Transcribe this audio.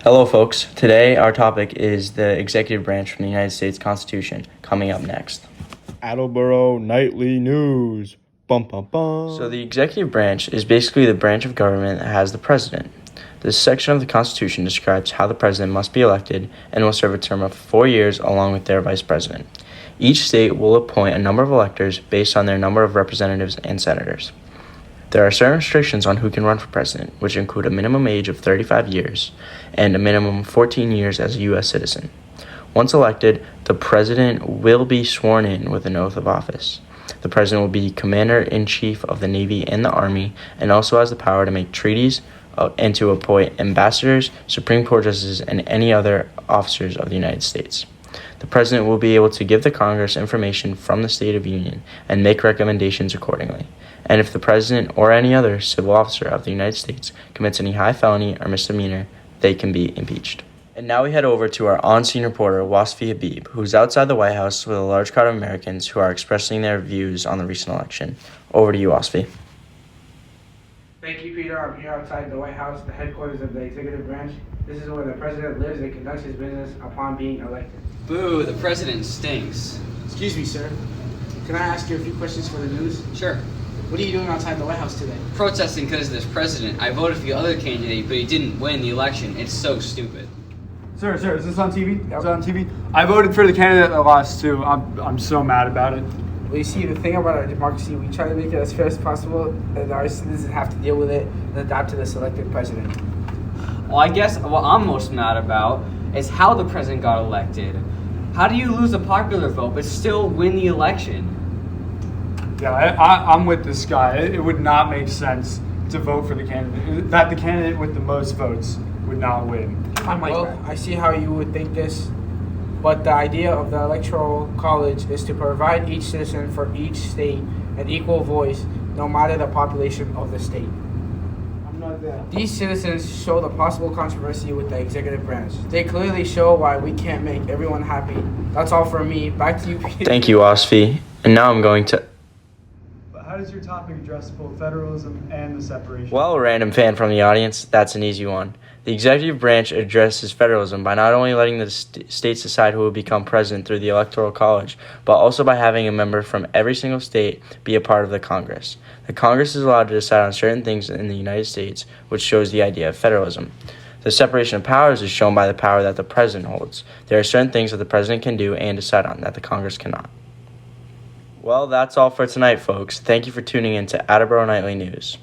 Hello, folks. Today, our topic is the executive branch from the United States Constitution. Coming up next. Attleboro Nightly News. Bum, bum, bum. So, the executive branch is basically the branch of government that has the president. This section of the Constitution describes how the president must be elected and will serve a term of 4 years along with their vice president. Each state will appoint a number of electors based on their number of representatives and senators. There are certain restrictions on who can run for president, which include a minimum age of 35 years and a minimum of 14 years as a U.S. citizen. Once elected, the president will be sworn in with an oath of office. The president will be commander-in-chief of the Navy and the Army and also has the power to make treaties and to appoint ambassadors, Supreme Court justices, and any other officers of the United States. The president will be able to give the Congress information from the State of the Union and make recommendations accordingly. And if the president or any other civil officer of the United States commits any high felony or misdemeanor, they can be impeached. And now we head over to our on-scene reporter, Wasfi Habib, who's outside the White House with a large crowd of Americans who are expressing their views on the recent election. Over to you, Wasfi. Thank you, Peter. I'm here outside the White House, the headquarters of the executive branch. This is where the president lives and conducts his business upon being elected. Boo, the president stinks. Excuse me, sir. Can I ask you a few questions for the news? Sure. What are you doing outside the White House today? Protesting because of this president. I voted for the other candidate, but he didn't win the election. It's so stupid. Sir, is this on TV? Is it on TV? I voted for the candidate that lost too. I'm so mad about it. Well, you see, the thing about our democracy, we try to make it as fair as possible, and our citizens have to deal with it and adapt to the selected president. Well, I guess what I'm most mad about is how the president got elected. How do you lose a popular vote but still win the election? Yeah, I'm with this guy. It would not make sense to vote for the candidate that the candidate with the most votes would not win. Well, I see how you would think this, but the idea of the Electoral College is to provide each citizen for each state an equal voice, no matter the population of the state. I'm not there. These citizens show the possible controversy with the executive branch. They clearly show why we can't make everyone happy. That's all from me. Back to you, Peter. Thank you, Wasfi. And now I'm going to... How does your topic address both federalism and the separation? Well, a random fan from the audience, that's an easy one. The executive branch addresses federalism by not only letting the states decide who will become president through the Electoral College, but also by having a member from every single state be a part of the Congress. The Congress is allowed to decide on certain things in the United States, which shows the idea of federalism. The separation of powers is shown by the power that the president holds. There are certain things that the president can do and decide on that the Congress cannot. Well, that's all for tonight, folks. Thank you for tuning in to Attleboro Nightly News.